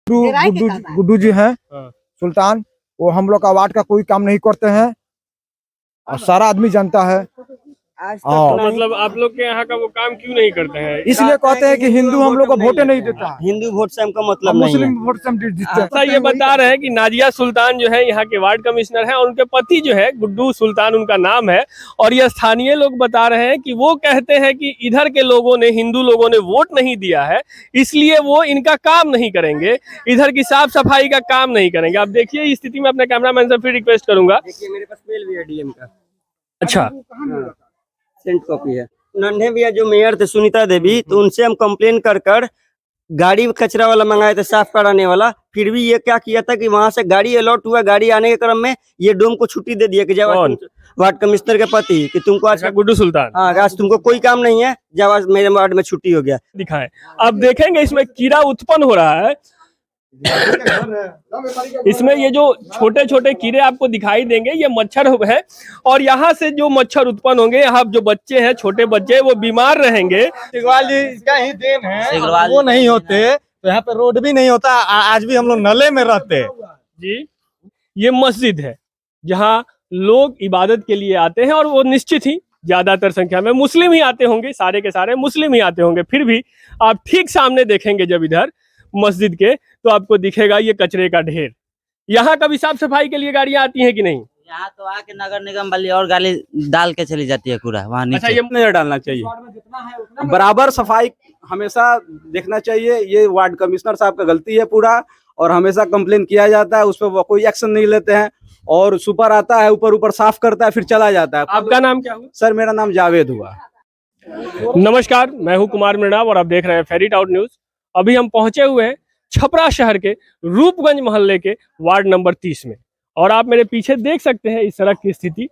गुड्डू जी हैं सुल्तान, वो हम लोग का वार्ड का कोई काम नहीं करते हैं और सारा आदमी जानता है। तो मतलब आप लोग के यहाँ का वो काम क्यों नहीं करते हैं? इसलिए कहते हैं कि हिंदू हम लोग को वोटे नहीं देता है, हिंदू वोट से हमको मतलब नहीं है। मुस्लिम वोट से हम जीतते हैं। ऐसा ये बता रहे हैं कि नाजिया सुल्तान जो है यहाँ के वार्ड कमिश्नर हैं और उनके पति जो है गुड्डू सुल्तान उनका नाम है, और ये स्थानीय लोग बता रहे हैं कि वो कहते हैं कि इधर के लोगों ने, हिंदू लोगों ने वोट नहीं दिया है, इसलिए वो इनका काम नहीं करेंगे, इधर की साफ सफाई का काम नहीं करेंगे। आप देखिए इस स्थिति में अपने कैमरामैन से फिर रिक्वेस्ट करूंगा। देखिए मेरे पास मेल भी है डीएम का। अच्छा, सेंड कॉपी है। नन्हे भैया जो मेयर थे सुनीता देवी, तो उनसे हम कंप्लेन कर गाड़ी कचरा वाला मंगाए थे, साफ कराने वाला। फिर भी ये क्या किया था कि वहां से गाड़ी अलॉट हुआ, गाड़ी आने के क्रम में ये डोम को छुट्टी दे दिया कि जब वार्ड कमिश्नर के पति कि तुमको आज गुड्डू सुल्तान, हाँ आज तुमको कोई काम नहीं है, जब आज मेरे वार्ड में छुट्टी हो गया। दिखाएं। अब देखेंगे इसमें कीड़ा उत्पन्न हो रहा है, इसमें ये जो छोटे छोटे कीड़े आपको दिखाई देंगे ये मच्छर है, और यहाँ से जो मच्छर उत्पन्न होंगे, यहाँ जो बच्चे हैं, छोटे बच्चे, वो बीमार रहेंगे। सिगवाल जी का ही देन है, वो नहीं होते तो यहाँ पे रोड भी नहीं होता, आज भी हम लोग नले में रहते जी। ये मस्जिद है जहाँ लोग इबादत के लिए आते हैं, और वो निश्चित ही ज्यादातर संख्या में मुस्लिम ही आते होंगे, सारे के सारे मुस्लिम ही आते होंगे। फिर भी आप ठीक सामने देखेंगे जब इधर मस्जिद के, तो आपको दिखेगा ये कचरे का ढेर। यहाँ कभी साफ सफाई के लिए गाड़ियाँ आती हैं कि नहीं? यहाँ तो आके नगर निगम वाली और गाड़ी डाल के चली जाती है कूड़ा वहाँ नीचे। अच्छा, ये नहीं डालना चाहिए, बराबर सफाई हमेशा देखना चाहिए। ये वार्ड कमिश्नर साहब का गलती है पूरा, और हमेशा कंप्लेन किया जाता है, उस पर कोई एक्शन नहीं लेते हैं, और सुपर आता है ऊपर साफ करता है फिर चला जाता है। आपका नाम क्या हुआ? सर मेरा नाम जावेद हुआ। नमस्कार, मैं हूं कुमार मृणाल और आप देख रहे हैं फेरीट आउट न्यूज। अभी हम पहुंचे हुए हैं छपरा शहर के रूपगंज मोहल्ले के वार्ड नंबर 30 में, और आप मेरे पीछे देख सकते हैं इस सड़क की स्थिति।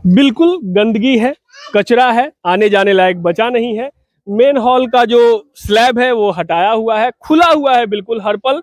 बिल्कुल गंदगी है, कचरा है, आने जाने लायक बचा नहीं है। मेन हॉल का जो स्लैब है वो हटाया हुआ है, खुला हुआ है, बिल्कुल हर पल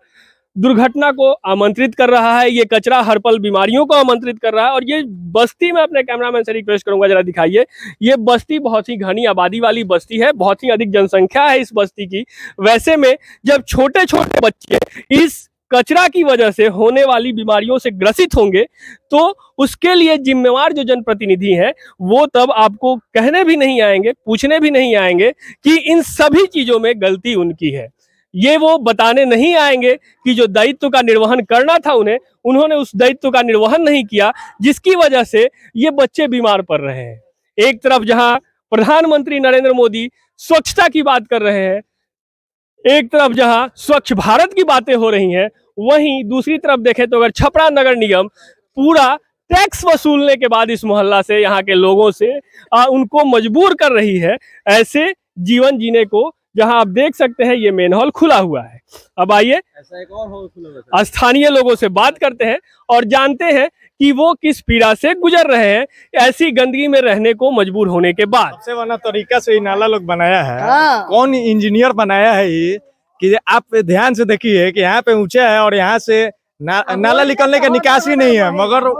दुर्घटना को आमंत्रित कर रहा है। ये कचरा हर पल बीमारियों को आमंत्रित कर रहा है। और ये बस्ती में अपने कैमरामैन से रिक्वेस्ट करूंगा, जरा दिखाइए। ये बस्ती बहुत ही घनी आबादी वाली बस्ती है, बहुत ही अधिक जनसंख्या है इस बस्ती की। वैसे में जब छोटे छोटे बच्चे इस कचरा की वजह से होने वाली बीमारियों से ग्रसित होंगे, तो उसके लिए जिम्मेवार जो जनप्रतिनिधि हैं वो तब आपको कहने भी नहीं आएंगे, पूछने भी नहीं आएंगे कि इन सभी चीजों में गलती उनकी है। ये वो बताने नहीं आएंगे कि जो दायित्व का निर्वहन करना था उन्होंने उस दायित्व का निर्वहन नहीं किया, जिसकी वजह से ये बच्चे बीमार पड़ रहे हैं। एक तरफ जहां प्रधानमंत्री नरेंद्र मोदी स्वच्छता की बात कर रहे हैं, एक तरफ जहां स्वच्छ भारत की बातें हो रही हैं, वहीं दूसरी तरफ देखें तो अगर छपरा नगर निगम पूरा टैक्स वसूलने के बाद इस मोहल्ला से, यहाँ के लोगों से उनको मजबूर कर रही है ऐसे जीवन जीने को, जहां आप देख सकते हैं ये मेन हॉल खुला हुआ है। अब आइए स्थानीय लोगों से बात करते हैं और जानते हैं कि वो किस पीड़ा से गुजर रहे हैं ऐसी गंदगी में रहने को मजबूर होने के बाद। सबसे बड़ा तरीका से नाला लोग बनाया है, कौन इंजीनियर बनाया है ये, कि आप ध्यान से देखिए कि यहाँ पे ऊंचा है और यहाँ से नाला निकलने का निकासी नहीं है, मगर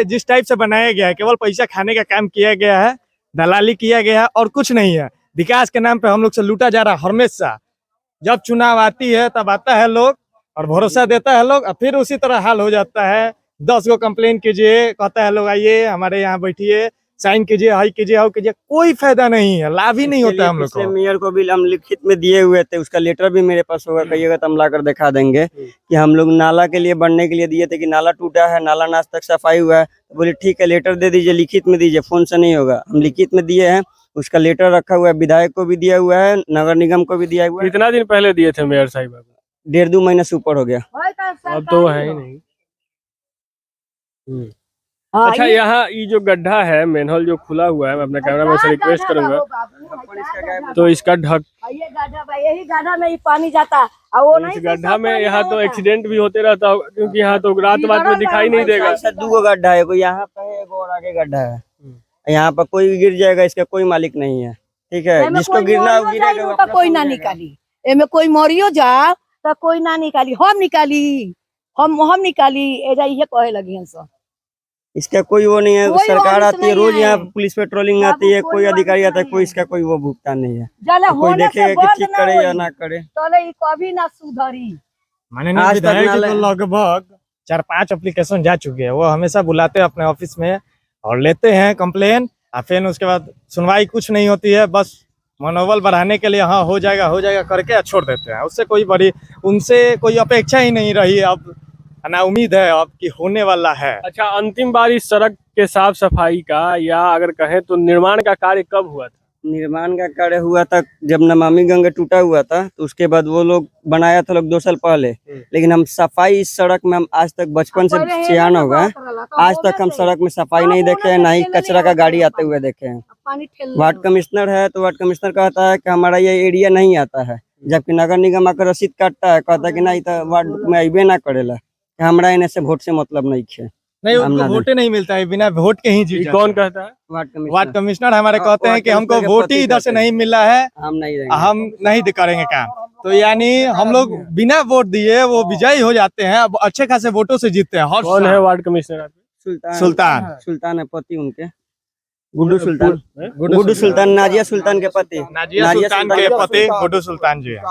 जिस टाइप से बनाया गया है केवल पैसा खाने का काम किया गया है, दलाली किया गया है और कुछ नहीं है। विकास के नाम पे हम लोग से लूटा जा रहा है हमेशा। जब चुनाव आती है तब आता है लोग और भरोसा देता है लोग, और फिर उसी तरह हाल हो जाता है। 10 गो कंप्लेन कीजिए, कहता है लोग आइए हमारे यहाँ बैठिए, साइन कीजिए, हाई कीजिए, हाउ कीजिए, कोई फायदा नहीं है, लाभ ही नहीं होता हम लोग को। मेयर को भी हम लिखित में दिए हुए थे, उसका लेटर भी मेरे पास होगा, कहिएगा तो हम ला कर दिखा देंगे कि हम लोग नाला के लिए बनने के लिए दिए थे कि नाला टूटा है, नाला आज तक सफाई हुआ है। तो बोले ठीक है लेटर दे दीजिए, लिखित में दीजिए, फोन से नहीं होगा। हम लिखित में दिए हैं, उसका लेटर रखा हुआ है, विधायक को भी दिया हुआ है, नगर निगम को भी दिया हुआ है। कितना दिन पहले दिए थे मेयर साहब? 1.5-2 महीने से ऊपर हो गया। अब तो है ही नहीं। अच्छा, यहाँ ये जो गड्ढा है, मेनहोल जो खुला हुआ है, मैं अपने कैमरामैन से रिक्वेस्ट करूंगा तो इसका ढक, यही गड्ढा में पानी जाता है, वो इस गड्ढा में यहाँ तो एक्सीडेंट भी होते रहता होगा, क्योंकि यहाँ तो रात में दिखाई नहीं देगा। 2 गड्ढा है, कोई यहाँ पे है, और आगे गड्ढा है। यहाँ पर कोई गिर जाएगा, इसका कोई मालिक नहीं है, ठीक है। जिसको गिरना हो गिरेगा, कोई ना निकाली, एमे कोई मरियो जा तो कोई ना निकाली, हम निकाली, हम निकाली, एजा ये कहे लगी सब। इसका कोई वो नहीं है, कोई सरकार ऑफिस आती है नहीं रोज, है। यहाँ पुलिस पेट्रोलिंग यहाँ आती है, कोई कोई ऑफिस अधिकारी आता है, नहीं कोई है। इसका कोई वो भुगतान नहीं है। जले तो कोई होने से देखेगा कि बंद ठीक ना करे या होई, ना करे। तले ई कभी ना सुधरी। माननीय आज तक विधायक जी नाला- को लगभग 4-5 एप्लीकेशन जा चुके हैं। वो हमेशा बुलाते हैं अपने ऑफिस में और लेते हैं कंप्लेन, और फिर उसके बाद सुनवाई कुछ नहीं होती है। बस मनोबल बढ़ाने के लिए हाँ हो जाएगा करके छोड़ देते हैं। उससे कोई बड़ी उनसे कोई अपेक्षा ही नहीं रही, अब ना उम्मीद है अब कि होने वाला है। अच्छा, अंतिम बार इस सड़क के साफ सफाई का या अगर कहें तो निर्माण का कार्य कब हुआ था? निर्माण का कार्य हुआ था जब नमामि गंगा टूटा हुआ था, तो उसके बाद वो लोग बनाया था लोग 2 साल पहले। लेकिन हम सफाई इस सड़क में हम आज तक बचपन से सियान हो गए, आज तक हम सड़क में सफाई नहीं देखे हैं, ना ही कचरा का गाड़ी आते हुए देखे हैं। वार्ड कमिश्नर है तो वार्ड कमिश्नर कहता है कि हमारा ये एरिया नहीं आता है, जबकि नगर निगम आकर रसीद काटता है, कहता है कि नहीं तो वार्ड में अबे ना करेला, हमरा इन्हें से वोट से मतलब नहीं है। नहीं, हम उनको ना वोटे नहीं मिलता है, बिना वोट के ही जीत ये जाते कौन हैं। कहता है? वार्ड कमिश्नर हमारे कहते हैं वार्ड कि हमको कमिश्नर के वोट पति ही इधर से कहते हैं। नहीं मिला है, हम नहीं देंगे। हम नहीं करेंगे काम। तो यानी हम लोग बिना वोट दिए वो विजयी हो जाते हैं, अब अच्छे खासे वोटों से जीतते हैं। हर कौन है साल। वार्ड कमिश्नर आपके? सुल्तान है पति उनके, गुड्डू सुल्तान, हैं? गुड्डू सुल्तान, नाजिया सुल्तान के पति, नाजिया सुल्तान के पति गुड्डू सुल्तान जी हैं।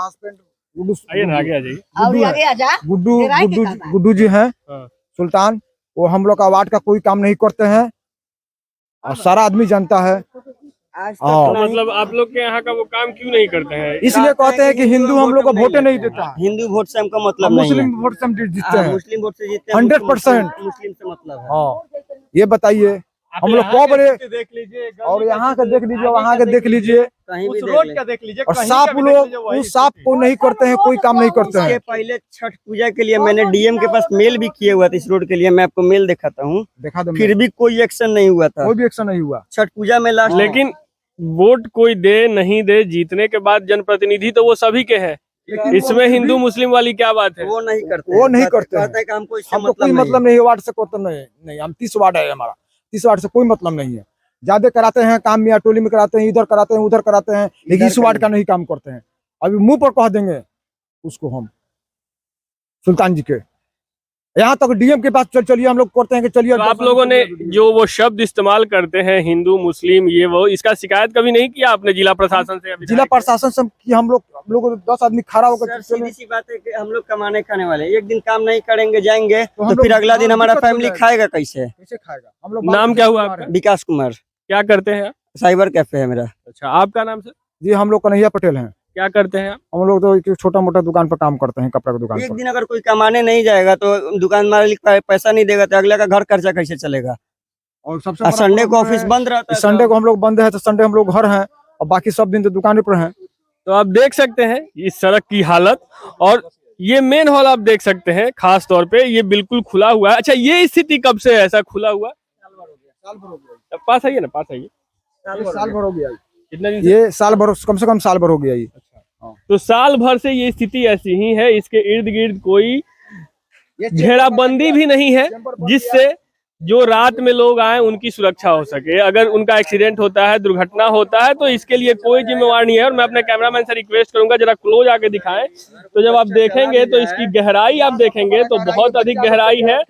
आइए ना, आगे आ जाइए। और आगे आजा। गुड्डू तेरा के गुड्डू कहता है। गुड्डू जी हैं हाँ। सुल्तान, वो हम लोग का वार्ड का कोई काम नहीं करते हैं और सारा आदमी जानता है। आज हाँ। तक नहीं। मतलब आप लोग के यहाँ का वो काम क्यों नहीं करते हैं? इसलिए कहते हैं कि हिंदू हम लोग को वोटे नहीं देता है, हिंदू वोट से हमको मतलब हम नहीं है। मुस्लिम वोट से हम जीतते हैं। मुस्लिम वोट से जीतते हैं, 100% मुस्लिम से मतलब है। हाँ, ये बताइए हम लोग कब बड़े देख लीजिए, और यहाँ का देख लीजिए, वहाँ का देख लीजिए, कहीं भी उस देख रोड ले। का देख लीजिए, और कहीं साफ का भी लोग देख लीजिए, वही उस साफ स्थिति। को नहीं करते हैं, कोई काम नहीं करते इसके हैं। पहले छठ पूजा के लिए मैंने डीएम के पास मेल भी किया हुआ था इस रोड के लिए, मैं आपको मेल दिखाता हूँ, देखा दो, फिर भी कोई एक्शन नहीं हुआ था। कोई भी एक्शन नहीं हुआ। छठ पूजा में लास्ट लेकिन वोट कोई दे नहीं दे, जीतने के बाद जनप्रतिनिधि तो वो सभी के हैं। इसमें हिंदू मुस्लिम वाली क्या बात है? वो नहीं करते, वो नहीं करते हैं। कहता है कि हमको इससे हमको कोई मतलब नहीं है, वार्ड से को तो नहीं, हम 30 वार्ड है हमारा, 30 वार्ड से कोई मतलब नहीं है। ज्यादा कराते हैं काम, मियाँ टोली में कराते हैं, इधर कराते हैं, उधर कराते हैं, लेकिन इस वार्ड का नहीं काम करते हैं। अभी मुंह पर कह देंगे उसको हम सुल्तान जी के, यहाँ तक डीएम के पास चलिए, हम लोग करते हैं कि चलिए। तो आप लोगों ने जो वो शब्द इस्तेमाल करते हैं हिंदू मुस्लिम ये वो, इसका शिकायत कभी नहीं किया आपने जिला प्रशासन से? अभी जिला प्रशासन से कि हम लोग 10 आदमी खड़ा होकर सर, सीधी सी बात है कि हम लोग कमाने खाने वाले, एक दिन काम नहीं करेंगे जाएंगे तो हम तो लोग फिर अगला दिन हमारा दिक्कत हो फैमिली जाएगा। खाएगा कैसे? कैसे खाएगा हम लोग? नाम क्या हुआ आपका? विकास कुमार, क्या करते हैं आप? साइबर कैफे है मेरा। अच्छा, आपका नाम सर? जी हम लोग कन्हैया पटेल हैं। क्या करते हैं आप? हम लोग तो एक छोटा मोटा दुकान पर काम करते हैं, कपड़ा की दुकान एक पर। दिन अगर कोई कमाने नहीं जाएगा तो दुकान मालिक पैसा नहीं देगा तो अगले का घर खर्चा कैसे चलेगा? और सबसे और बड़ा संडे को प्रॉब्लम ऑफिस है, बंद रहता है। संडे को हम लोग बंद है, तो संडे हम लोग घर हैं और बाकी सब दिन तो दुकान पर हैं। तो आप देख सकते हैं इस सड़क की हालत, और ये मेन हॉल आप देख सकते हैं खास तौर पे ये बिल्कुल खुला हुआ है। अच्छा, ये स्थिति कब से ऐसा खुला हुआ? पास आइए ना, पास आइए। साल भर हो गया कितना दिन से? ये, साल भर, कम से कम साल भर हो गया ये। तो साल भर से ये स्थिति ऐसी ही है, इसके इर्द गिर्द कोई घेराबंदी भी नहीं है जिससे जो रात में लोग आए उनकी सुरक्षा हो सके। अगर उनका एक्सीडेंट होता है, दुर्घटना होता है, तो इसके लिए कोई जिम्मेवार नहीं है। और मैं अपने कैमरामैन से रिक्वेस्ट करूंगा जरा क्लोज आके दिखाएं, तो जब आप देखेंगे तो इसकी गहराई आप देखेंगे तो बहुत अधिक गहराई है।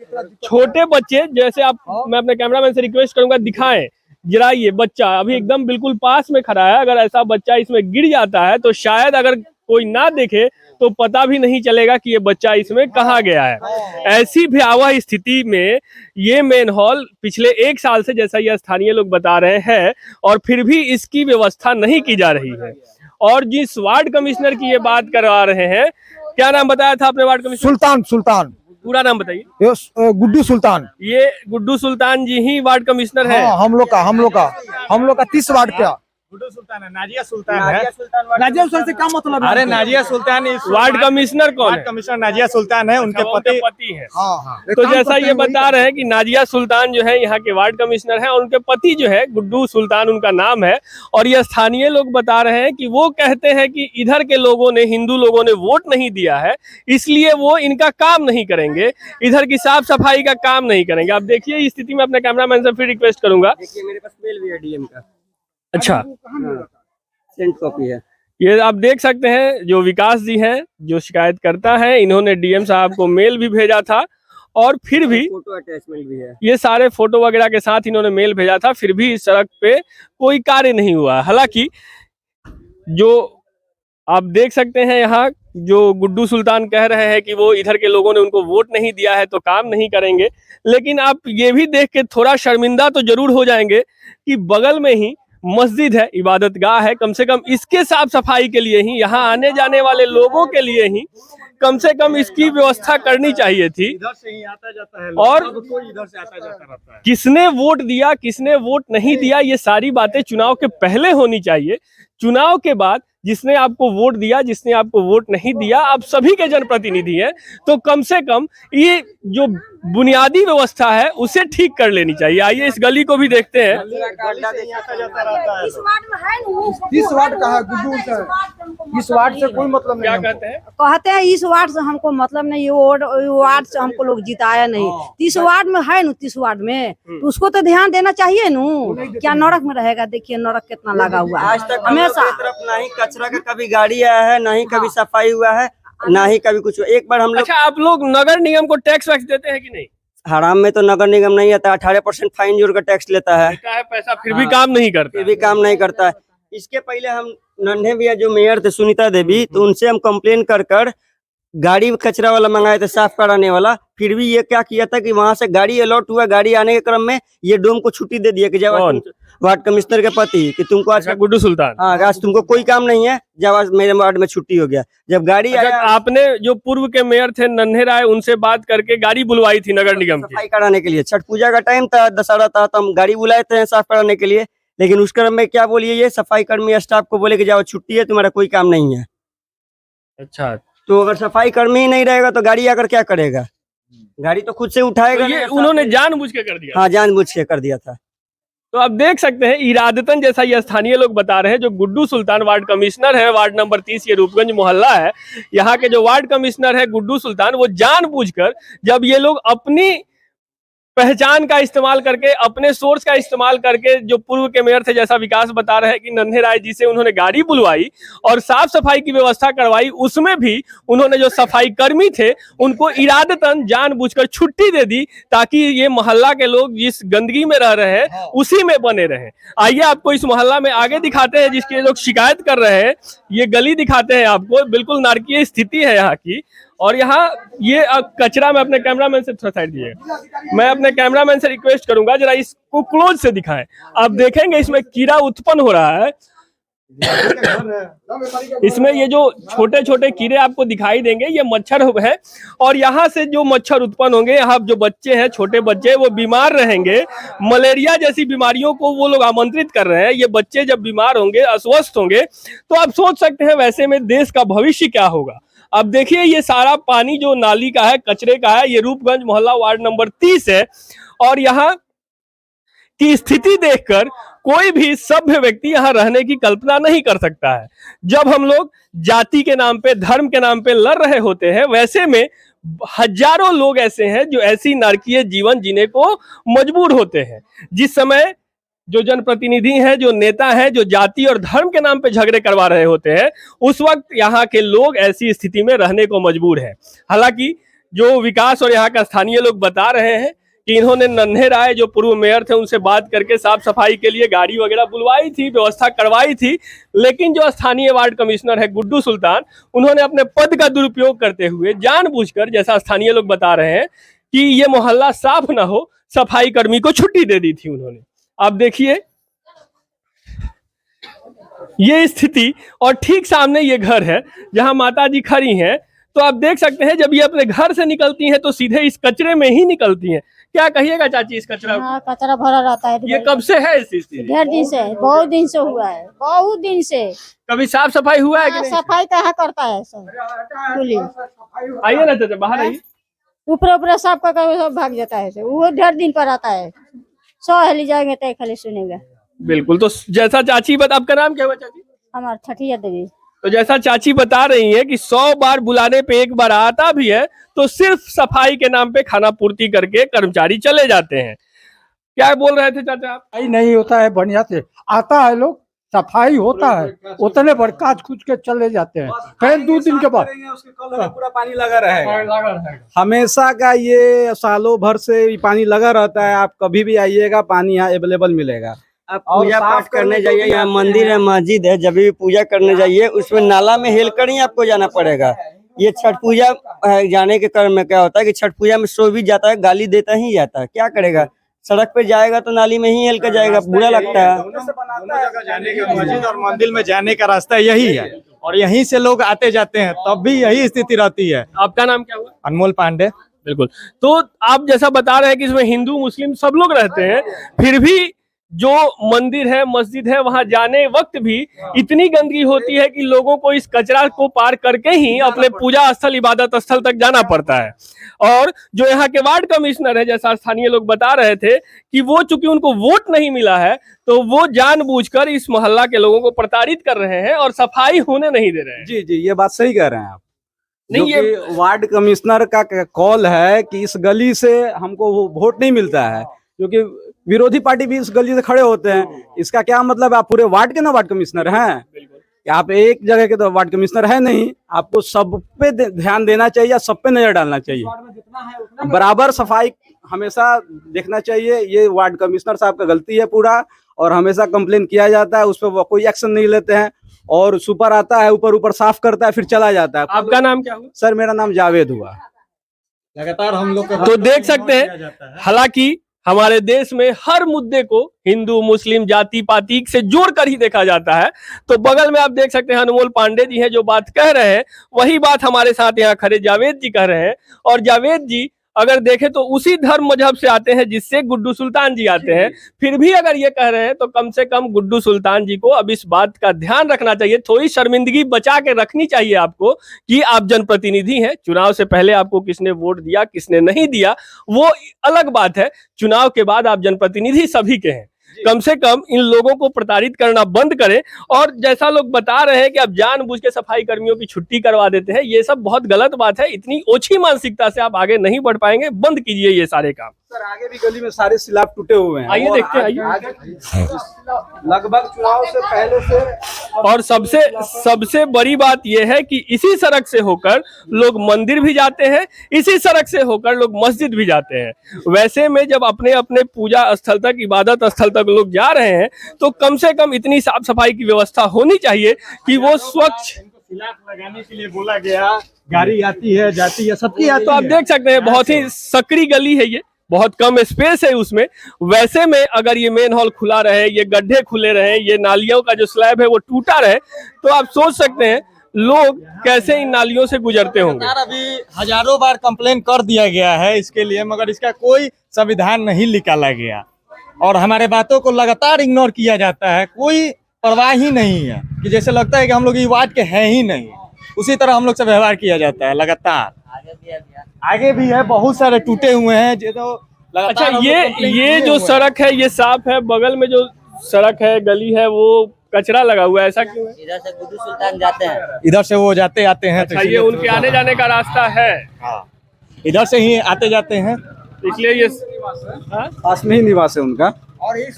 छोटे बच्चे जैसे आप, मैं अपने कैमरामैन से रिक्वेस्ट करूंगा दिखाएं जरा, ये बच्चा अभी एकदम बिल्कुल पास में खड़ा है। अगर ऐसा बच्चा इसमें गिर जाता है तो शायद अगर कोई ना देखे तो पता भी नहीं चलेगा कि ये बच्चा इसमें कहाँ गया है। ऐसी भयावह स्थिति में ये मेन हॉल पिछले 1 साल से, जैसा ये स्थानीय लोग बता रहे हैं, और फिर भी इसकी व्यवस्था नहीं की जा रही है। और जिस वार्ड कमिश्नर की ये बात करवा रहे हैं, क्या नाम बताया था आपने वार्ड कमिश्नर? सुल्तान, पूरा नाम बताइए। ये गुड्डू सुल्तान। ये गुड्डू सुल्तान जी ही वार्ड कमिश्नर है? हाँ, हम लोग का 30 वार्ड का। गुड्डू सुल्तान है, नाजिया सुल्तान है। नाजिया सुल्तान से क्या मतलब है? अरे नाजिया सुल्तान इस वार्ड कमिश्नर कौन वार्ड है? कमिश्नर नाजिया सुल्तान है, उनके अच्छा, उनके पति। पति है। हाँ। तो जैसा ये बता रहे हैं कि नाजिया सुल्तान जो है यहाँ के वार्ड कमिश्नर हैं, और उनके पति जो है गुड्डू सुल्तान उनका नाम है। और ये स्थानीय लोग बता रहे हैं कि वो कहते हैं कि इधर के लोगों ने, हिंदू लोगों ने वोट नहीं दिया है, इसलिए वो इनका काम नहीं करेंगे, इधर की साफ सफाई का काम नहीं करेंगे। आप देखिए इस स्थिति में अपने कैमरामैन से फिर रिक्वेस्ट करूंगा। देखिए मेरे पास मेल भी है डीएम का। अच्छा, सेंड कॉपी है। ये आप देख सकते हैं जो विकास जी हैं जो शिकायत करता है, इन्होंने डीएम साहब को मेल भी भेजा था और फिर भी फोटो अटैचमेंट भी है। ये सारे फोटो वगैरह के साथ इन्होंने मेल भेजा था, फिर भी इस सड़क पे कोई कार्य नहीं हुआ। हालांकि जो आप देख सकते हैं यहाँ जो गुड्डू सुल्तान कह रहे हैं कि वो इधर के लोगों ने उनको वोट नहीं दिया है तो काम नहीं करेंगे, लेकिन आप ये भी देख के थोड़ा शर्मिंदा तो जरूर हो जाएंगे कि बगल में ही मस्जिद है, इबादत गाह है, कम से कम इसके साफ सफाई के लिए ही, यहाँ आने जाने वाले लोगों के लिए ही कम से कम इसकी व्यवस्था करनी चाहिए थी। इधर से ही आता जाता है और कोई इधर से आता जाता रहता है। किसने वोट दिया, किसने वोट नहीं दिया, ये सारी बातें चुनाव के पहले होनी चाहिए। चुनाव के बाद जिसने आपको वोट दिया, जिसने आपको वोट नहीं दिया, आप सभी के जनप्रतिनिधि हैं, तो कम से कम ये जो बुनियादी व्यवस्था है उसे ठीक कर लेनी चाहिए। आइए इस गली को भी देखते हैं। इस वार्ड का है गुड्डू से, इस वार्ड से कोई मतलब नहीं। क्या हमको। कहते हैं? कहते हैं इस वार्ड से हमको मतलब नहीं, ये वार्ड से हमको लोग जिताया नहीं। 30 वार्ड में है न, 30 वार्ड में तो उसको तो ध्यान देना चाहिए नू। क्या नरक में रहेगा, देखिए नरक कितना लगा हुआ है। आज तक हमेशा तरफ ना ही कचरा का कभी गाड़ी आया है, ना ही कभी सफाई हुआ है, ना ही कभी कुछ। एक बार हम लोग अच्छा, आप लोग नगर निगम को टैक्स वैक्स देते हैं कि नहीं? हराम में तो नगर निगम नहीं आता, 18% फाइन जोड़ कर टैक्स लेता है, देता है पैसा, फिर भी काम नहीं करता। फिर भी काम नहीं करता है। इसके पहले हम नन्हे भैया जो मेयर थे सुनीता देवी, तो उनसे हम कंप्लेन कर गाड़ी कचरा वाला मंगाए थे, साफ कराने वाला। फिर भी ये क्या किया था कि वहां से गाड़ी अलॉट हुआ, गाड़ी आने के क्रम में ये डोम को छुट्टी दे दिया कि जब कौन? वार्ड कमिश्नर के पति कि तुमको आज अच्छा, गुड्डू सुल्तान। हाँ आज तुमको कोई काम नहीं है, जब आज मेरे वार्ड में छुट्टी हो गया। जब गाड़ी अच्छा, आया आपने जो पूर्व के मेयर थे नन्हे राय, उनसे बात करके गाड़ी बुलवाई थी नगर निगम की। सफाई कराने के लिए, छठ पूजा का टाइम था, दशहरा था, तो हम गाड़ी बुलाए थे साफ कराने के लिए। लेकिन उस क्रम में क्या बोलिए, ये सफाई कर्मी स्टाफ को बोले कि जाओ छुट्टी है, तुम्हारा कोई काम नहीं है। अच्छा, तो अगर सफाई कर्मी ही नहीं रहेगा तो गाड़ी आकर क्या करेगा? गाड़ी तो खुद से उठाएगा। तो ये उन्होंने जानबूझ के कर दिया। हाँ जानबूझ के कर दिया था। तो आप देख सकते हैं इरादतन, जैसा ये स्थानीय लोग बता रहे हैं। जो गुड्डू सुल्तान वार्ड कमिश्नर है, वार्ड नंबर 30, ये रूपगंज मोहल्ला है, यहाँ के जो वार्ड कमिश्नर है गुड्डू सुल्तान, वो जानबूझकर जब ये लोग अपनी पहचान का इस्तेमाल करके, अपने सोर्स का इस्तेमाल करके, जो पूर्व के मेयर थे जैसा विकास बता रहे हैं कि नन्हे राय जी से उन्होंने गाड़ी बुलवाई और साफ सफाई की व्यवस्था करवाई, उसमें भी उन्होंने जो सफाई कर्मी थे उनको इरादतन जानबूझकर छुट्टी दे दी ताकि ये मोहल्ला के लोग जिस गंदगी में रह रहे हैं उसी में बने रहे। आइए आपको इस मोहल्ला में आगे दिखाते हैं जिसके लोग शिकायत कर रहे हैं। ये गली दिखाते हैं आपको, बिल्कुल नारकीय स्थिति है यहाँ की। और यहाँ ये कचरा, मैं अपने कैमरामैन से थोड़ा साइड दीजिएगा, मैं अपने कैमरामैन से रिक्वेस्ट करूंगा जरा इसको क्लोज से दिखाएं। आप देखेंगे इसमें कीड़ा उत्पन्न हो रहा है। इसमें ये जो छोटे छोटे कीड़े आपको दिखाई देंगे, ये मच्छर है। और यहाँ से जो मच्छर उत्पन्न होंगे, यहाँ जो बच्चे हैं, छोटे बच्चे, वो बीमार रहेंगे। मलेरिया जैसी बीमारियों को वो लोग आमंत्रित कर रहे हैं। ये बच्चे जब बीमार होंगे, अस्वस्थ होंगे, तो आप सोच सकते हैं वैसे में देश का भविष्य क्या होगा। अब देखिए ये सारा पानी जो नाली का है, कचरे का है, ये रूपगंज मोहल्ला वार्ड नंबर 30 है। और यहाँ की स्थिति देखकर कोई भी सभ्य व्यक्ति यहाँ रहने की कल्पना नहीं कर सकता है। जब हम लोग जाति के नाम पे, धर्म के नाम पे लड़ रहे होते हैं, वैसे में हजारों लोग ऐसे हैं जो ऐसी नारकीय जीवन जीने को मजबूर होते हैं। जिस समय जो जनप्रतिनिधि हैं, जो नेता हैं, जो जाति और धर्म के नाम पे झगड़े करवा रहे होते हैं, उस वक्त यहाँ के लोग ऐसी स्थिति में रहने को मजबूर हैं। हालांकि जो विकास और यहाँ का स्थानीय लोग बता रहे हैं कि इन्होंने नन्हे राय जो पूर्व मेयर थे उनसे बात करके साफ सफाई के लिए गाड़ी वगैरह बुलवाई थी, व्यवस्था करवाई थी। लेकिन जो स्थानीय वार्ड कमिश्नर है गुड्डू सुल्तान, उन्होंने अपने पद का दुरुपयोग करते हुए जानबूझकर, जैसा स्थानीय लोग बता रहे हैं, कि ये मोहल्ला साफ ना हो, सफाई कर्मी को छुट्टी दे दी थी उन्होंने। आप देखिए ये स्थिति, और ठीक सामने ये घर है जहां माता जी खड़ी हैं। तो आप देख सकते हैं जब ये अपने घर से निकलती हैं तो सीधे इस कचरे में ही निकलती हैं। क्या कहिएगा चाची इस कचरा? हाँ, कचरा भरा रहता है। ये कब से है इस स्थिति? ढेर दिन से, बहुत दिन से हुआ है, बहुत दिन से। कभी साफ सफाई हुआ है कि नहीं? सफाई कहाँ करता है सब? आइए ना चाचा, बाहर आइए। ऊपर ऊपर साफ करके सब भाग जाता है, वो ढेर दिन पर आता है। 100 हेली जाएंगे तो खाली सुनेगा। बिल्कुल। तो जैसा चाची बता, आपका नाम क्या हुआ चाची? हमारा छठिया देवी। तो जैसा चाची बता रही हैं कि 100 बार बुलाने पे एक बार आता भी है, तो सिर्फ सफाई के नाम पे खाना पूर्ति करके कर्मचारी चले जाते हैं। क्या बोल रहे थे चाचा आप? नहीं होता है, बढ़िया से आता है लोग, सफाई होता है उतने पर काज कुछ के चले जाते हैं, फिर 2 दिन के बाद उसके कॉलर में पूरा पानी लगा रहेगा हमेशा का, ये सालों भर से ये पानी लगा रहता है। आप कभी भी आइएगा, पानी यहाँ अवेलेबल मिलेगा। आप पूजा पाठ करने जाइए, यहाँ मंदिर है, मस्जिद है, जब भी पूजा करने जाइए उसमें नाला में हेल कर ही आपको जाना पड़ेगा। ये छठ पूजा जाने के क्रम में क्या होता है कि छठ पूजा में सो भी जाता है, गाली देता ही जाता है, क्या करेगा, सड़क पे जाएगा तो नाली में ही हेल कर जाएगा, बुरा लगता है। जाने का मस्जिद और मंदिर में जाने का रास्ता यही है और यहीं से लोग आते जाते हैं, तब भी यही स्थिति रहती है। आपका नाम क्या हुआ? अनमोल पांडे। बिल्कुल। तो आप जैसा बता रहे हैं कि इसमें हिंदू मुस्लिम सब लोग रहते हैं, फिर भी जो मंदिर है मस्जिद है वहां जाने वक्त भी इतनी गंदगी होती है कि लोगों को इस कचरा को पार करके ही अपने पूजा स्थल इबादत स्थल तक जाना पड़ता है। और जो यहाँ के वार्ड कमिश्नर है, जैसा स्थानीय लोग बता रहे थे कि वो चूंकि उनको वोट नहीं मिला है तो वो जानबूझकर इस मोहल्ला के लोगों को प्रताड़ित कर रहे हैं और सफाई होने नहीं दे रहे हैं। जी जी, ये बात सही कह रहे हैं आप। नहीं, ये वार्ड कमिश्नर का कॉल है कि इस गली से हमको वोट नहीं मिलता है, क्योंकि विरोधी पार्टी भी इस गली से खड़े होते हैं। इसका क्या मतलब, आप पूरे वार्ड के ना वार्ड कमिश्नर हैं, आप एक जगह के तो वार्ड कमिश्नर है नहीं। आपको सब पे ध्यान देना चाहिए, सब पे नजर डालना चाहिए, बराबर सफाई हमेशा देखना चाहिए। ये वार्ड कमिश्नर साहब का गलती है पूरा, और हमेशा कंप्लेन किया जाता है, उस पर कोई एक्शन नहीं लेते हैं, और सुपर आता है ऊपर साफ करता है फिर चला जाता है। आपका नाम क्या हुआ? सर मेरा नाम जावेद हुआ। लगातार हम लोग तो देख सकते हैं, हालांकि हमारे देश में हर मुद्दे को हिंदू मुस्लिम जाति पाति से जोड़कर ही देखा जाता है। तो बगल में आप देख सकते हैं अनमोल पांडे जी हैं जो बात कह रहे हैं, वही बात हमारे साथ यहाँ खड़े जावेद जी कह रहे हैं। और जावेद जी अगर देखें तो उसी धर्म मजहब से आते हैं जिससे गुड्डू सुल्तान जी आते हैं, फिर भी अगर ये कह रहे हैं तो कम से कम गुड्डू सुल्तान जी को अब इस बात का ध्यान रखना चाहिए, थोड़ी शर्मिंदगी बचा के रखनी चाहिए आपको कि आप जनप्रतिनिधि हैं। चुनाव से पहले आपको किसने वोट दिया किसने नहीं दिया वो अलग बात है, चुनाव के बाद आप जनप्रतिनिधि सभी के हैं। कम से कम इन लोगों को प्रताड़ित करना बंद करें। और जैसा लोग बता रहे हैं कि आप जानबूझ के सफाई कर्मियों की छुट्टी करवा देते हैं, ये सब बहुत गलत बात है। इतनी ओछी मानसिकता से आप आगे नहीं बढ़ पाएंगे, बंद कीजिए ये सारे काम। सर आगे भी गली में सारे स्लैब टूटे हुए हैं, आइए देखते हैं, आइए। लगभग चुनाव से पहले से। और सबसे बड़ी बात यह है कि इसी सड़क से होकर लोग मंदिर भी जाते हैं, इसी सड़क से होकर लोग मस्जिद भी जाते हैं। वैसे में जब अपने अपने पूजा स्थल तक इबादत स्थल तक लोग जा रहे हैं तो कम से कम इतनी साफ सफाई की व्यवस्था होनी चाहिए कि वो स्वच्छ लगाने के लिए बोला गया, गाड़ी आती है जाती है सबकी आती है। तो आप देख सकते हैं बहुत ही सकरी गली है, ये बहुत कम स्पेस है उसमें। वैसे में अगर ये मेन हॉल खुला रहे, ये गड्ढे खुले रहे, ये नालियों का जो स्लैब है वो टूटा रहे, तो आप सोच सकते हैं लोग कैसे इन नालियों से गुजरते होंगे। अभी हजारों बार कंप्लेन कर दिया गया है इसके लिए, मगर इसका कोई संविधान नहीं निकाला गया और हमारे बातों को लगातार इग्नोर किया जाता है। कोई परवाह ही नहीं है कि जैसे लगता है कि हम लोग ये वार्ड के हैं ही नहीं, उसी तरह हम लोग से व्यवहार किया जाता है लगातार। आगे भी है, बहुत सारे टूटे हुए हैं जो तो। अच्छा, ये जो सड़क है ये साफ है, बगल में जो सड़क है गली है वो कचरा लगा हुआ है, ऐसा क्यों है? इधर से गुड्डू सुल्तान जाते हैं, इधर से वो जाते आते हैं। अच्छा, ये उनके आने जाने का रास्ता है, इधर से ही आते जाते हैं, इसलिए ये पास में ही निवास है उनका। और एक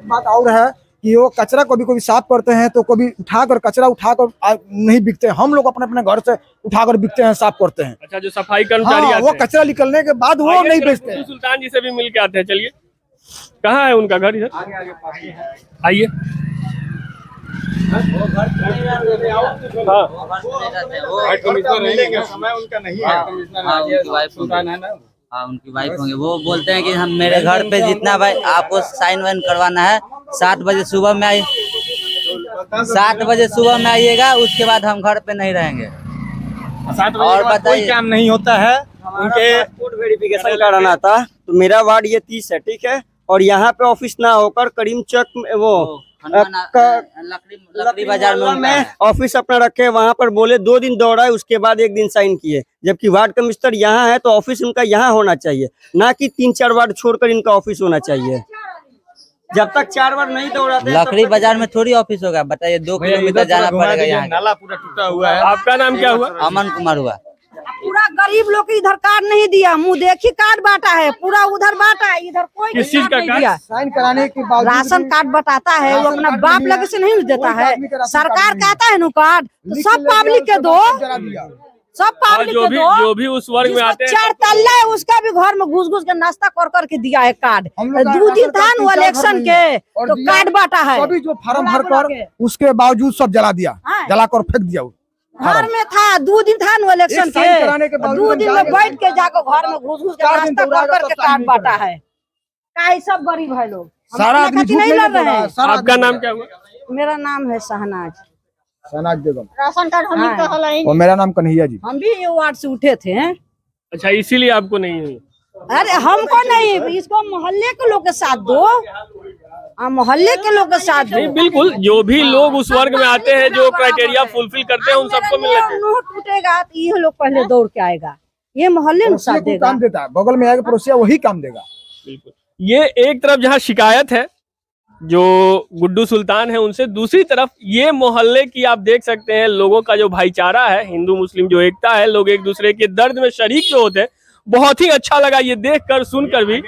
बात और है कि वो कचरा कभी साफ करते हैं तो कभी उठाकर कचरा उठाकर नहीं बिकते हैं, हम लोग अपने अपने घर से उठाकर बिकते हैं, साफ करते हैं। अच्छा, जो सफाई कर्मचारी आते वो हैं, कचरा निकलने के बाद वो नहीं बेचते हैं। गुड्डू सुल्तान जी से भी मिल के आते हैं। चलिए, कहाँ है उनका घर? इधर आइए। समय उनका नहीं है। हाँ उनकी वाइफ होंगे, वो बोलते हैं कि हम मेरे घर पे जितना भाई आपको साइन वाइन करवाना है 7 बजे सुबह में 7 बजे सुबह में आइएगा, उसके बाद हम घर पे नहीं रहेंगे। 7 बजे और कोई काम नहीं होता है। उनके पासपोर्ट वेरिफिकेशन कराना था, तो मेरा वार्ड ये 30 है, ठीक है, और यहाँ पे ऑफिस ना होकर करीम चौक में वो लकड़ी बाजार में ऑफिस अपना रखे, वहाँ पर बोले 2 दिन दौड़ा है, उसके बाद 1 दिन साइन किए, जबकि वार्ड कमिश्नर यहाँ है तो ऑफिस उनका यहाँ होना चाहिए, ना कि 3-4 वार्ड छोड़कर इनका ऑफिस होना चाहिए। जब तक 4 बार नहीं दौड़ाते लकड़ी बाजार में थोड़ी ऑफिस होगा, बताइए 2 किलोमीटर जाना पड़ेगा। यहाँ नाला पूरा टूटा हुआ है। आपका नाम क्या हुआ? अमन कुमार हुआ। पूरा गरीब लोग के इधर कार्ड नहीं दिया, मुंह देखी कार्ड बांटा है, पूरा उधर बांटा है, इधर कोई किस चीज का नहीं कार्ड? दिया। साइन कराने के बाद राशन कार्ड बताता है, वो अपना बाप लगे से नहीं देता है, सरकार कहता है ना कार्ड, तो सब पब्लिक के दो, सब और पब्लिक के दो। जो भी उस वर्ग में आते हैं, चार तल्ला है उसका भी घर में घुस घुस के नाश्ता कर करके दिया है कार्ड। हम लोग 2 दिन था ना इलेक्शन के, और तो दिया, कार्ड बांटा है, सभी जो फार्म भर बुला कर के। उसके बावजूद सब जला दिया, हाँ। जला कर फेंक दिया। घर में था 2 दिन था ना इलेक्शन एक साइन कराने के के, बावजूद 2 दिन हम में जा बैठ के जाकर घर में घुस घुस के 4 दिन नाश्ता तो कर करके सब साइन कार्ड नहीं बांटा करा। है। काहे सब गरीब है लोग, हम सारा अपना आदमी खातिर झूठ नहीं नहीं लड़ रहे बोल रहा है, हैं। सारा आपका आदमी नाम क्या हुआ? मेरा नाम है शहनाज, शहनाज बेगम। राशन कार्ड हम हाँ। का होला ही और मेरा नाम कन्हैया जी। हम भी ये वार्ड से उठे थे। अच्छा, इसीलिए आपको नहीं हुई। अरे हमको नहीं, इसको मोहल्ले के लोग के साथ दो, मोहल्ले के लोग के साथ दो। नहीं, बिल्कुल, जो भी लोग उस वर्ग में आते हैं, जो क्राइटेरिया फुलफिल करते हैं, उन सबको मिलना चाहिए। मुंह टूटेगा तो ये लोग पहले दौड़ के आएगा, ये मोहल्ले में साथ पड़ोसिया को देगा। काम देता है, बगल में आएगा पड़ोसिया वही काम देगा। बिल्कुल, ये एक तरफ जहाँ शिकायत है जो गुड्डू सुल्तान है उनसे, दूसरी तरफ ये मोहल्ले की आप देख सकते हैं लोगों का जो भाईचारा है, हिंदू मुस्लिम जो एकता है, लोग एक दूसरे के दर्द में शरीक जो होते हैं, बहुत ही अच्छा लगा ये देख कर सुन कर भी।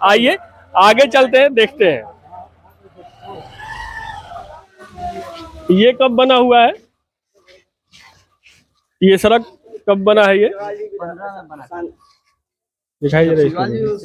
आइए आगे चलते हैं, देखते हैं ये कब बना हुआ है, ये सड़क कब बना है, ये 15 में बना दिखाई दे रही है।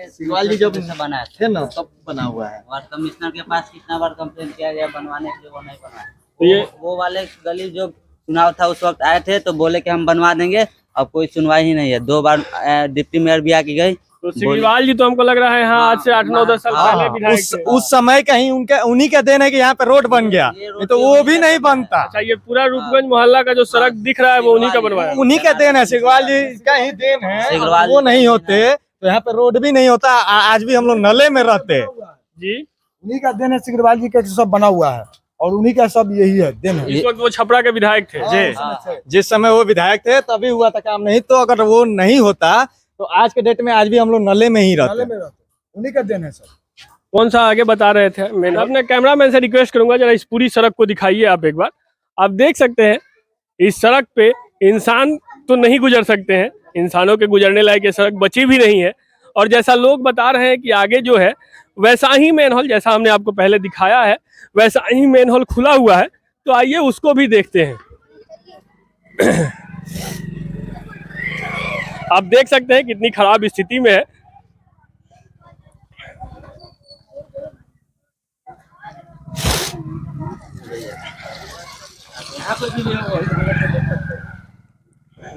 सिगवाल जी जब बना थे ना तब बना हुआ है। और कमिश्नर के पास कितना बार कंप्लेंट किया गया बनवाने के लिए, वो नहीं बना। तो ये वो वाले गली जो चुनाव था उस वक्त आए थे तो बोले कि हम बनवा देंगे, अब कोई सुनवाई ही नहीं है। 2 बार डिप्टी मेयर भी आके गई। तो सिग्रीवाल जी तो हमको लग रहा है हाँ आज से 8-9-10 साल पहले विधायक थे। उस समय कहीं उनके उन्हीं का देन है कि यहाँ पे रोड बन गया, नहीं तो वो भी नहीं बनता। अच्छा, ये पूरा रूपगंज मोहल्ला का जो सड़क दिख रहा है वो उन्हीं का बनवाया। उन्हीं का देन है, सिगवाल जी का ही देन है। सिगवाल वो जी नहीं होते तो यहाँ पे रोड भी नहीं होता, आज भी हम लोग नले में रहते। जी, उन्हीं का देन है, सिग्रीवाल जी का सब बना हुआ है और उन्हीं का सब यही है देन है। इस वक्त वो छपरा के विधायक थे। जी, जिस समय वो विधायक थे तभी हुआ था काम, नहीं तो अगर वो नहीं होता तो आज के डेट में आज भी हम लोग नले में ही नाले रहते। में रहते, उन्हीं का देन है सर। कौन सा आगे बता रहे थे? मैं अपने कैमरामैन से रिक्वेस्ट करूंगा जरा इस पूरी सड़क को दिखाइए आप एक बार। आप देख सकते हैं इस सड़क पे इंसान तो नहीं गुजर सकते हैं, इंसानों के गुजरने लायक ये सड़क बची भी नहीं है। और जैसा लोग बता रहे हैं कि आगे जो है वैसा ही मेन हॉल, जैसा हमने आपको पहले दिखाया है वैसा ही मेन हॉल खुला हुआ है, तो आइए उसको भी देखते हैं। आप देख सकते हैं कितनी खराब स्थिति में है।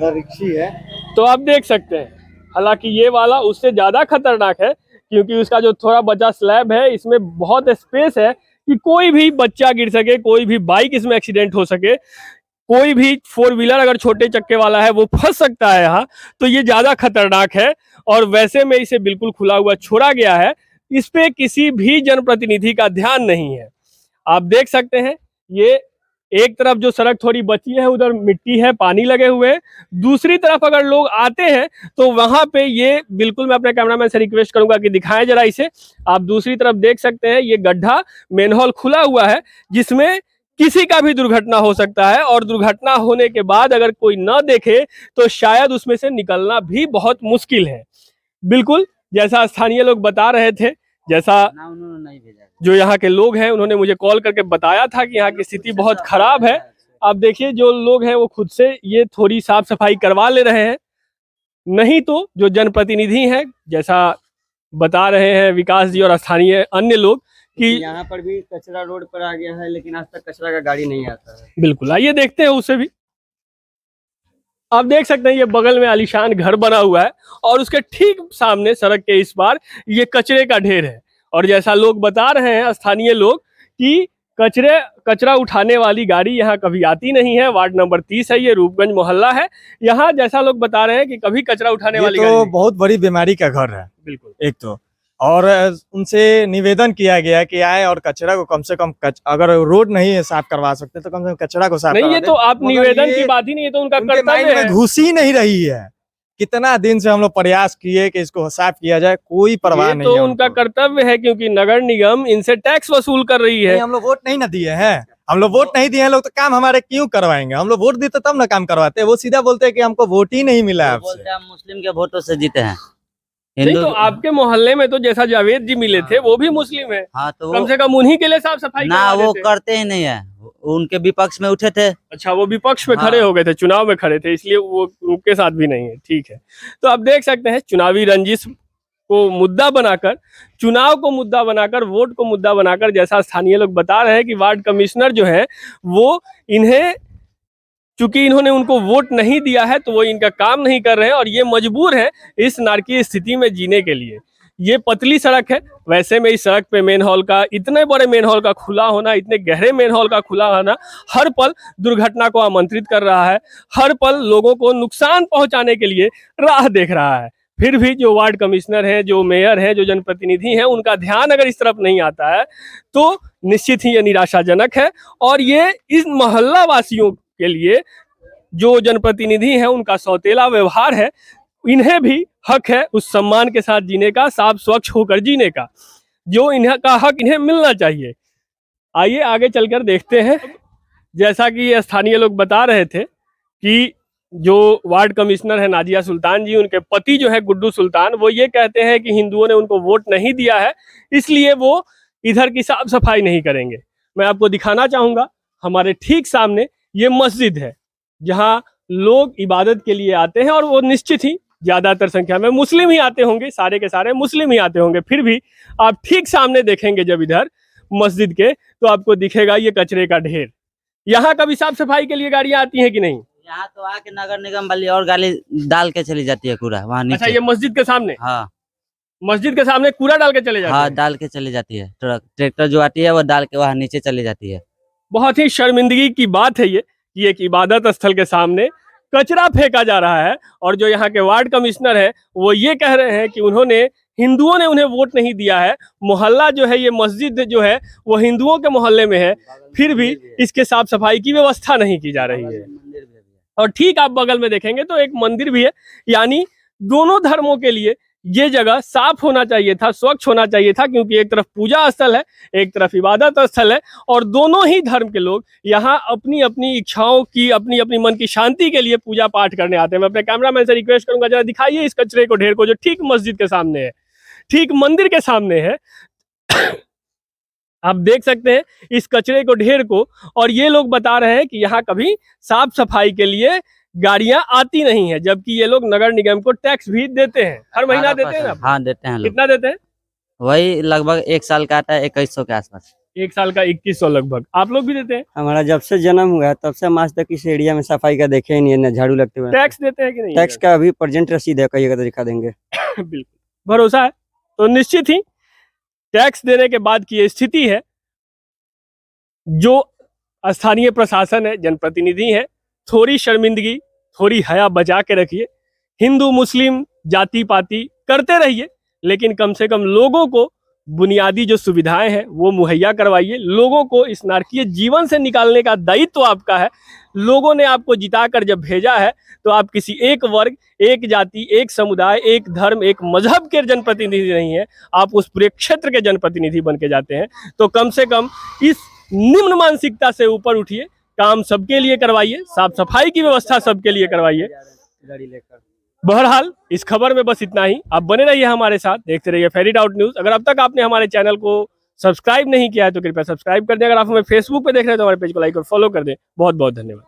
रिक्शी है तो आप देख सकते हैं, हालांकि ये वाला उससे ज्यादा खतरनाक है क्योंकि उसका जो थोड़ा बचा स्लैब है इसमें बहुत स्पेस है कि कोई भी बच्चा गिर सके, कोई भी बाइक इसमें एक्सीडेंट हो सके, कोई भी 4 व्हीलर अगर छोटे चक्के वाला है वो फंस सकता है यहाँ, तो ये ज्यादा खतरनाक है। और वैसे में इसे बिल्कुल खुला हुआ छोड़ा गया है, इस पे किसी भी जनप्रतिनिधि का ध्यान नहीं है। आप देख सकते हैं ये एक तरफ जो सड़क थोड़ी बची है उधर मिट्टी है, पानी लगे हुए हैं, दूसरी तरफ अगर लोग आते हैं तो वहां पे ये बिल्कुल, मैं अपने कैमरामैन से रिक्वेस्ट करूंगा कि दिखाएं जरा इसे। आप दूसरी तरफ देख सकते हैं ये गड्ढा मेनहॉल खुला हुआ है जिसमें किसी का भी दुर्घटना हो सकता है, और दुर्घटना होने के बाद अगर कोई न देखे तो शायद उसमें से निकलना भी बहुत मुश्किल है। बिल्कुल जैसा स्थानीय लोग बता रहे थे, जैसा ना उन्होंने नहीं भेजा। जो यहाँ के लोग हैं उन्होंने मुझे कॉल करके बताया था कि यहाँ की स्थिति बहुत खराब है। आप देखिए जो लोग हैं वो खुद से ये थोड़ी साफ सफाई करवा ले रहे हैं, नहीं तो जो जनप्रतिनिधि हैं जैसा बता रहे हैं विकास जी और स्थानीय अन्य लोग कि यहाँ पर भी कचरा रोड पर आ गया है, लेकिन आज तक कचरा का गाड़ी नहीं आता है। बिल्कुल, आइए देखते हैं उससे भी। आप देख सकते हैं ये बगल में आलीशान घर बना हुआ है और उसके ठीक सामने सड़क के इस पार ये कचरे का ढेर है। और जैसा लोग बता रहे हैं स्थानीय लोग कि कचरा उठाने वाली गाड़ी यहाँ कभी आती नहीं है। वार्ड नंबर 30 है, ये रूपगंज मोहल्ला है। यहाँ जैसा लोग बता रहे हैं कि कभी कचरा उठाने वाली गाड़ी तो नहीं। बहुत बड़ी बीमारी का घर है बिल्कुल, एक तो, और उनसे निवेदन किया गया कि आए और कचरा को कम से कम अगर रोड नहीं है साफ करवा सकते तो कम से कम कचरा को साफ नहीं करवा ये दें। तो आप मगर निवेदन ये की बात ही नहीं है, तो उनका उनके माइंड कर्तव्य में है। घुस ही नहीं रही है। कितना दिन से हम लोग प्रयास किए कि इसको साफ किया जाए, कोई परवाह ये नहीं तो है उनका उनको। कर्तव्य है क्योंकि नगर निगम इनसे टैक्स वसूल कर रही है। नहीं, हम लोग वोट नहीं ना दिए हैं, हम लोग वोट नहीं दिए हैं लोग, तो काम हमारे क्यों करवाएंगे? हम लोग वोट देते तब ना काम करवाते हैं। वो सीधा बोलते हैं कि हमको वोट ही नहीं मिला आपसे। बोलते हैं हम मुस्लिम के वोटों से जीते हैं। नहीं तो आपके मोहल्ले में तो जैसा जावेद जी मिले थे वो भी मुस्लिम है, हाँ तो कम से कम उन्हीं के लिए साफ सफाई ना करवा वो देते। करते ही नहीं है, उनके विपक्ष में उठे थे। अच्छा, वो विपक्ष में हाँ। खड़े हो गए थे, चुनाव में खड़े थे, इसलिए वो उनके साथ भी नहीं है। ठीक है, तो आप देख सकते हैं चुनावी रंजिश को मुद्दा बनाकर, चुनाव को मुद्दा बनाकर, वोट को मुद्दा बनाकर, जैसा स्थानीय लोग बता रहे हैं कि वार्ड कमिश्नर जो है वो इन्हें, चूंकि इन्होंने उनको वोट नहीं दिया है तो वो इनका काम नहीं कर रहे हैं और ये मजबूर है इस नारकीय स्थिति में जीने के लिए। ये पतली सड़क है, वैसे में इस सड़क पे मेन हॉल का, इतने बड़े मेन हॉल का खुला होना, इतने गहरे मेन हॉल का खुला होना हर पल दुर्घटना को आमंत्रित कर रहा है, हर पल लोगों को नुकसान पहुंचाने के लिए राह देख रहा है। फिर भी जो वार्ड कमिश्नर हैं, जो मेयर हैं, जो जनप्रतिनिधि हैं, उनका ध्यान अगर इस तरफ नहीं आता है तो निश्चित ही ये निराशाजनक है। और ये इस मोहल्ला वासियों के लिए जो जनप्रतिनिधि हैं उनका सौतेला व्यवहार है। इन्हें भी हक है उस सम्मान के साथ जीने का, साफ स्वच्छ होकर जीने का, जो इन्हें का हक इन्हें मिलना चाहिए। आइए आगे चलकर देखते हैं। जैसा कि स्थानीय लोग बता रहे थे कि जो वार्ड कमिश्नर है नाजिया सुल्तान जी, उनके पति जो है गुड्डू सुल्तान, वो ये कहते हैं कि हिंदुओं ने उनको वोट नहीं दिया है, इसलिए वो इधर की साफ सफाई नहीं करेंगे। मैं आपको दिखाना चाहूँगा, हमारे ठीक सामने ये मस्जिद है जहाँ लोग इबादत के लिए आते हैं और वो निश्चित ही ज़्यादातर संख्या में मुस्लिम ही आते होंगे, सारे के सारे मुस्लिम ही आते होंगे। फिर भी आप ठीक सामने देखेंगे जब इधर मस्जिद के, तो आपको दिखेगा ये कचरे का ढेर। यहाँ कभी साफ सफाई के लिए गाड़ियाँ आती हैं कि नहीं? यहाँ तो आके नगर निगम वाली और गाली डाल के चली जाती है कूड़ा वहाँ अच्छा, नीचे। ये मस्जिद के सामने? हाँ, मस्जिद के सामने कूड़ा डाल के चले जाते हाँ हैं? डाल के चली जाती है। ट्रैक्टर जो आती है वो डाल के वहाँ नीचे चली जाती है। बहुत ही शर्मिंदगी की बात है ये कि एक इबादत स्थल के सामने कचरा फेंका जा रहा है और जो यहाँ के वार्ड कमिश्नर है वो ये कह रहे हैं कि हिंदुओं ने उन्हें वोट नहीं दिया है। मोहल्ला जो है, ये मस्जिद जो है वो हिंदुओं के मोहल्ले में है, फिर भी इसके साफ सफाई की व्यवस्था नहीं की जा रही है। और ठीक आप बगल में देखेंगे तो एक मंदिर भी है। यानी दोनों धर्मों के लिए ये जगह साफ होना चाहिए था, स्वच्छ होना चाहिए था, क्योंकि एक तरफ पूजा स्थल है, एक तरफ इबादत स्थल है और दोनों ही धर्म के लोग यहाँ अपनी अपनी इच्छाओं की, अपनी अपनी मन की शांति के लिए पूजा पाठ करने आते हैं। मैं अपने कैमरामैन से रिक्वेस्ट करूंगा, जरा दिखाइए इस कचरे को, ढेर को, जो ठीक मस्जिद के सामने है, ठीक मंदिर के सामने है। आप देख सकते हैं इस कचरे को, ढेर को, और ये लोग बता रहे हैं कि यहाँ कभी साफ सफाई के लिए गाड़ियां आती नहीं है, जबकि ये लोग नगर निगम को टैक्स भी देते हैं, हर महीना देते हैं ना? हाँ देते हैं लोग। कितना देते हैं? वही लगभग 1 साल का आता है, 2100 के आसपास। 1 साल का 2100 लगभग। आप लोग भी देते हैं? हमारा जब से जन्म हुआ है तब से हम आज तक इस एरिया में सफाई का देखे ही नहीं है, न झाड़ू लगते हुए। टैक्स देते हैं कि नहीं? टैक्स का अभी प्रेजेंट रसीद है, कहिएगा तो दिखा देंगे। बिल्कुल भरोसा है तो निश्चित ही टैक्स देने के बाद की ये स्थिति है। जो स्थानीय प्रशासन है, जनप्रतिनिधि है, थोड़ी शर्मिंदगी, थोड़ी हया बचा के रखिए। हिंदू मुस्लिम जाति पाति करते रहिए, लेकिन कम से कम लोगों को बुनियादी जो सुविधाएं हैं वो मुहैया करवाइए। लोगों को इस नारकीय जीवन से निकालने का दायित्व तो आपका है। लोगों ने आपको जिताकर जब भेजा है तो आप किसी एक वर्ग, एक जाति, एक समुदाय, एक धर्म, एक मजहब के जनप्रतिनिधि नहीं है, आप उस पूरे क्षेत्र के जनप्रतिनिधि बन के जाते हैं। तो कम से कम इस निम्न मानसिकता से ऊपर उठिए, काम सबके लिए करवाइए, साफ सफाई की व्यवस्था सबके लिए करवाइए। बहरहाल इस खबर में बस इतना ही। आप बने रहिए हमारे साथ, देखते रहिए फेरिड आउट न्यूज। अगर अब तक आपने हमारे चैनल को सब्सक्राइब नहीं किया है तो कृपया सब्सक्राइब कर दें। अगर आप हमें फेसबुक पे देख रहे हैं तो हमारे पेज को लाइक और फॉलो कर दें। बहुत बहुत धन्यवाद।